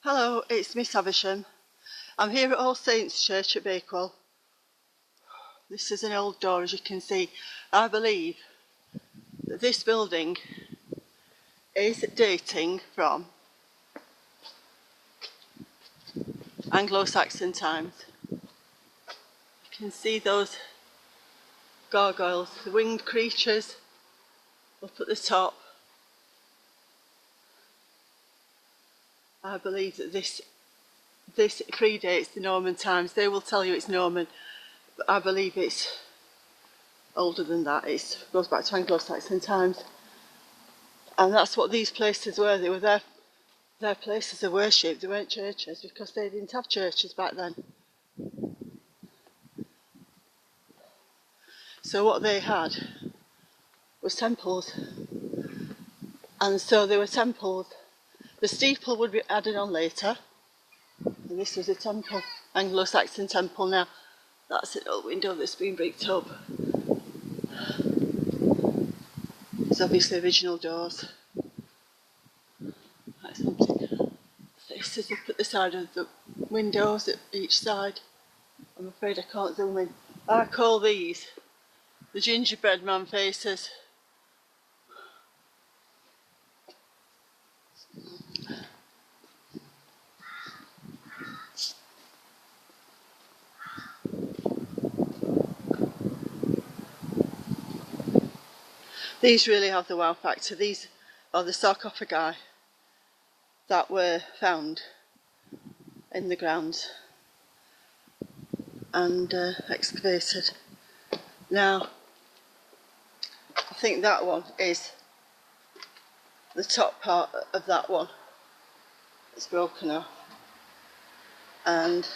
Hello, it's Miss Havisham. I'm here at All Saints Church at Bakewell. This is an old door, as you can see. I believe that this building is dating from Anglo-Saxon times. You can see those gargoyles, the winged creatures up at the top. I believe that this predates the Norman times. They will tell you it's Norman, but I believe it's older than that. It goes back to Anglo-Saxon times. And that's what these places were. They were their places of worship. They weren't churches because they didn't have churches back then. So what they had was temples. And so they were temples. The steeple would be added on later. And this was a temple, Anglo-Saxon temple. Now, that's an old window that's been bricked up. It's obviously original doors. That's something. This is up at the side of the windows at each side. I'm afraid I can't zoom in. I call these the gingerbread man faces. These really have the wow factor. These are the sarcophagi that were found in the grounds and excavated. Now, I think that one is the top part of that one. It's broken off, and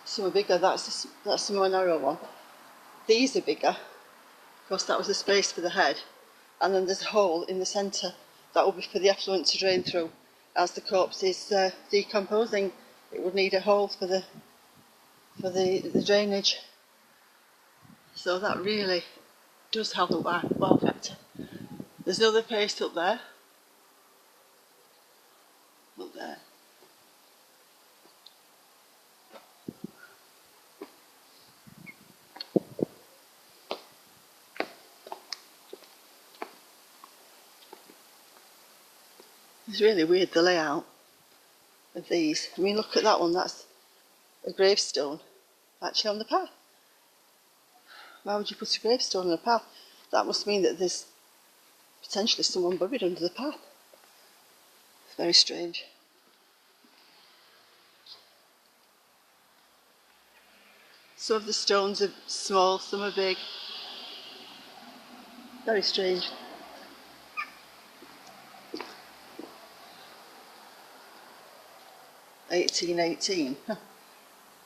some are bigger. That's the more narrow one. These are bigger, because that was the space for the head, and then there's a hole in the centre that will be for the effluent to drain through. As the corpse is decomposing, it would need a hole for the drainage. So that really does have the wow factor. There's another paste up there. Up there. It's really weird, the layout of these. I mean, look at that one, that's a gravestone actually on the path. Why would you put a gravestone on a path? That must mean that there's potentially someone buried under the path. It's very strange. Some of the stones are small, some are big. Very strange. (1818).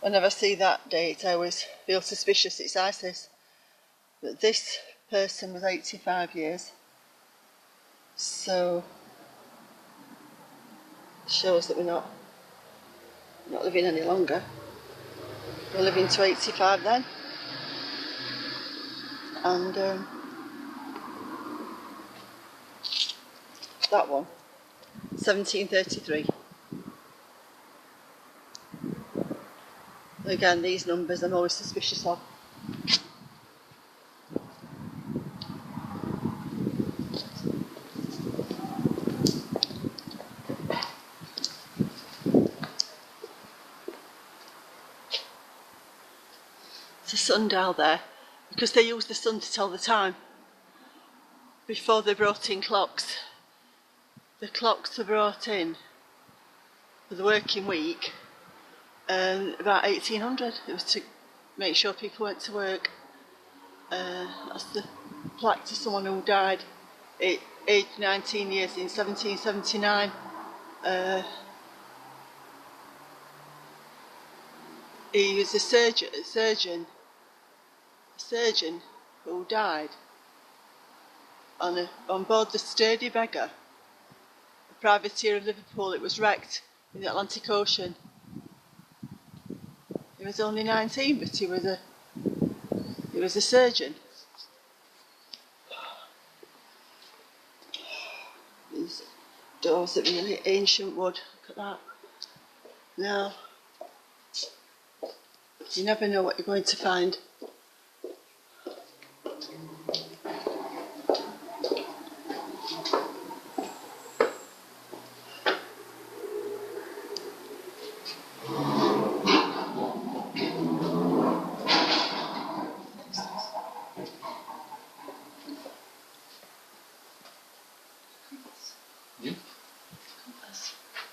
Whenever I see that date, I always feel suspicious. It's ISIS. But this person was 85 years. So it shows that we're not living any longer. We're living to 85 then. And that one, 1733. Again, these numbers I'm always suspicious of. There's a sundial there, because they used the sun to tell the time before they brought in clocks. The clocks were brought in for the working week about 1800. It was to make sure people went to work. That's the plaque to someone who died aged 19 years in 1779. He was a surgeon who died on board the Sturdy Beggar, a privateer of Liverpool. It was wrecked in the Atlantic Ocean. He was only 19, but he was a surgeon. These doors are really ancient wood. Look at that. Now, you never know what you're going to find.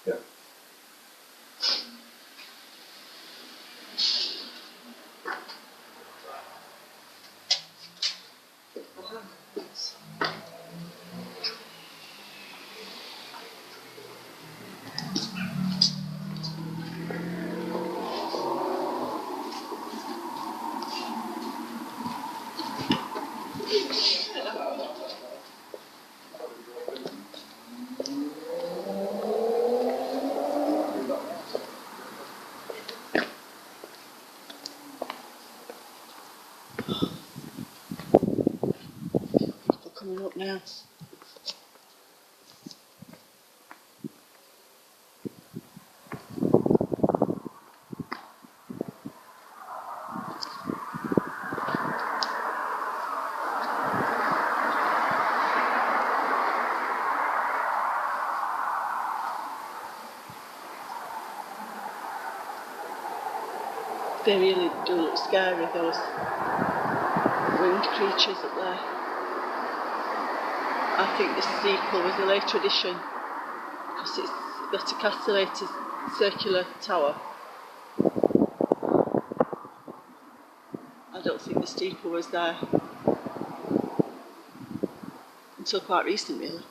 Yeah. People coming up now. They really do look scary, those winged creatures up there. I think the steeple was a later addition because it's got a castellated circular tower. I don't think the steeple was there until quite recent, really.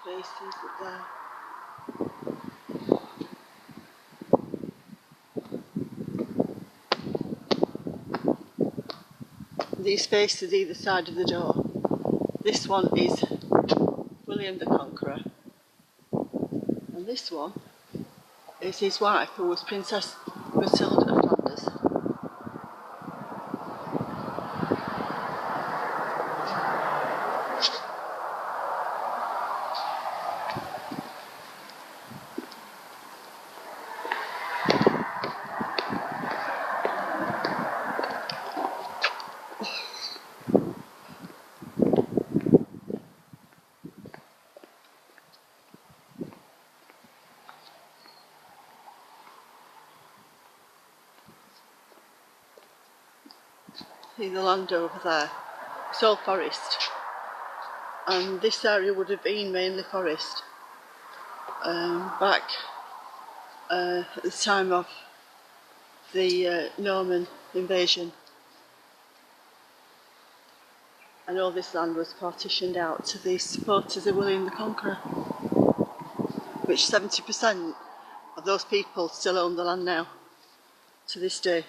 Faces up there. These faces either side of the door. This one is William the Conqueror, and this one is his wife, who was Princess Matilda of Flanders. See the land over there? It's all forest, and this area would have been mainly forest back at the time of the Norman invasion, and all this land was partitioned out to the supporters of William the Conqueror, which 70% of those people still own the land now, to this day.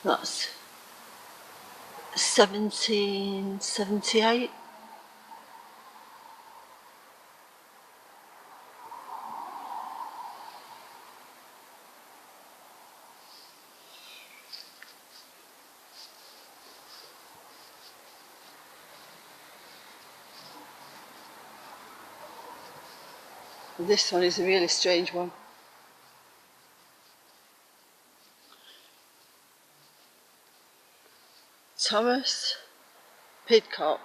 That's 1778. This one is a really strange one. Thomas Pidcock.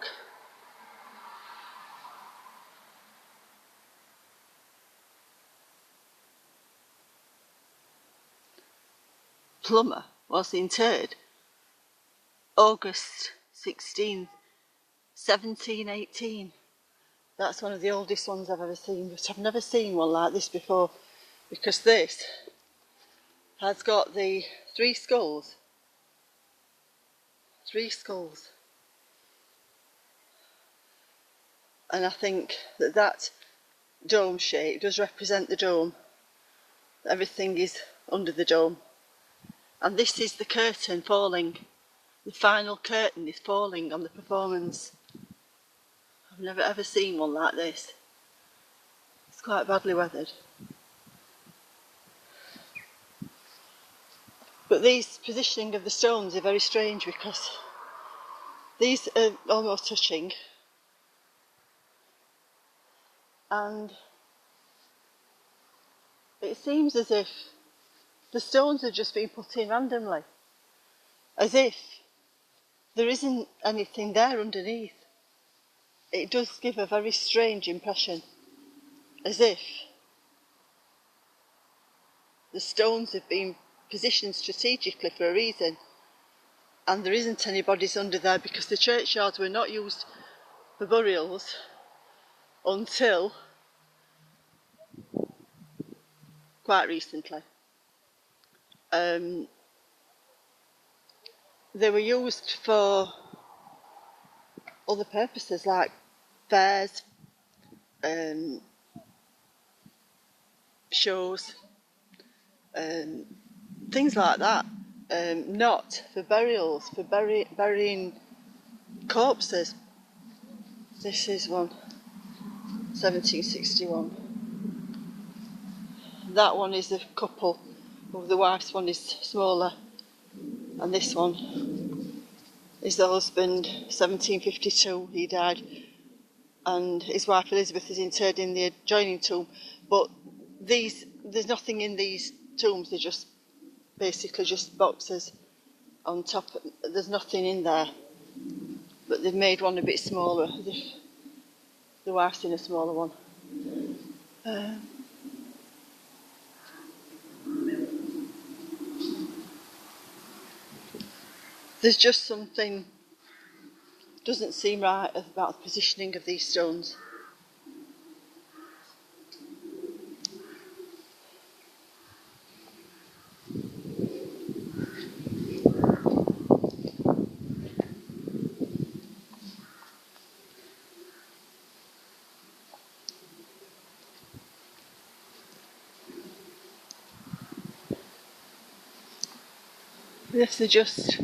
Plumber was interred August 16th, 1718. That's one of the oldest ones I've ever seen, but I've never seen one like this before, because this has got the three skulls. And I think that dome shape does represent the dome. Everything is under the dome. And this is the curtain falling. The final curtain is falling on the performance. I've never ever seen one like this. It's quite badly weathered. But these positioning of the stones are very strange, because these are almost touching, and it seems as if the stones have just been put in randomly, as if there isn't anything there underneath. It does give a very strange impression, as if the stones have been positioned strategically for a reason, and there isn't any bodies under there, because the churchyards were not used for burials until quite recently. They were used for other purposes, like fairs, shows, things like that. Not for burials, for burying corpses. This is one, 1761. That one is a couple. The wife's one is smaller, and this one is the husband, 1752. He died, and his wife Elizabeth is interred in the adjoining tomb. But there's nothing in these tombs. They're just basically just boxes on top. There's nothing in there, but they've made one a bit smaller, as if the wife's in a smaller one. There's just something doesn't seem right about the positioning of these stones. If they're just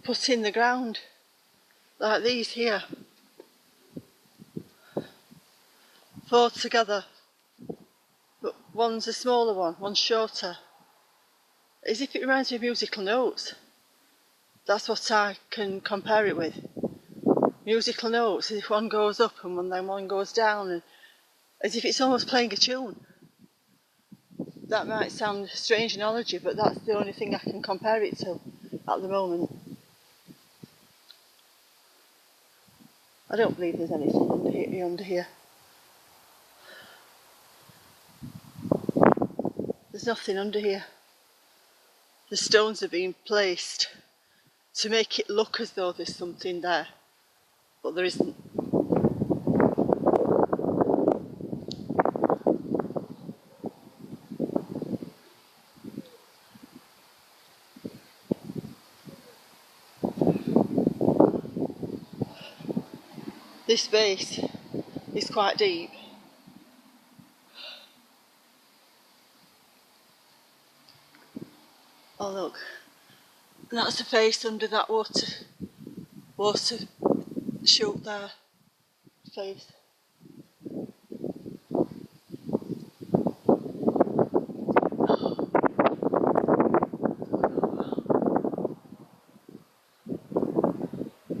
put in the ground, like these here, 4 together, but one's a smaller one, one's shorter, as if it reminds me of musical notes. That's what I can compare it with. Musical notes, as if one goes up and then one goes down, and as if it's almost playing a tune. That might sound a strange analogy, but that's the only thing I can compare it to at the moment. I don't believe there's anything under here. There's nothing under here. The stones are being placed to make it look as though there's something there, but there isn't. This base is quite deep. Oh look, that's the face under that water chute there. Face.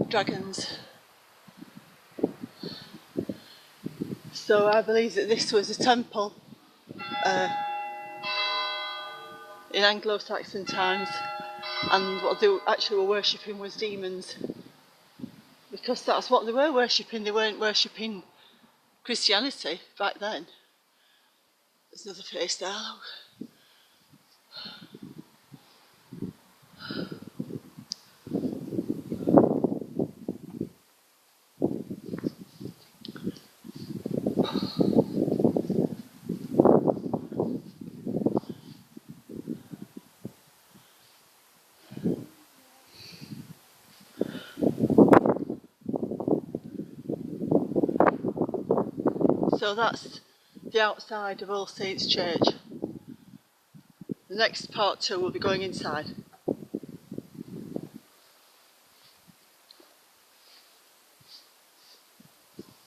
Dragons. So I believe that this was a temple in Anglo-Saxon times, and what they actually were worshipping was demons, because that's what they were worshipping. They weren't worshipping Christianity back then. There's another face there, look. So that's the outside of All Saints Church. The next part 2 will be going inside.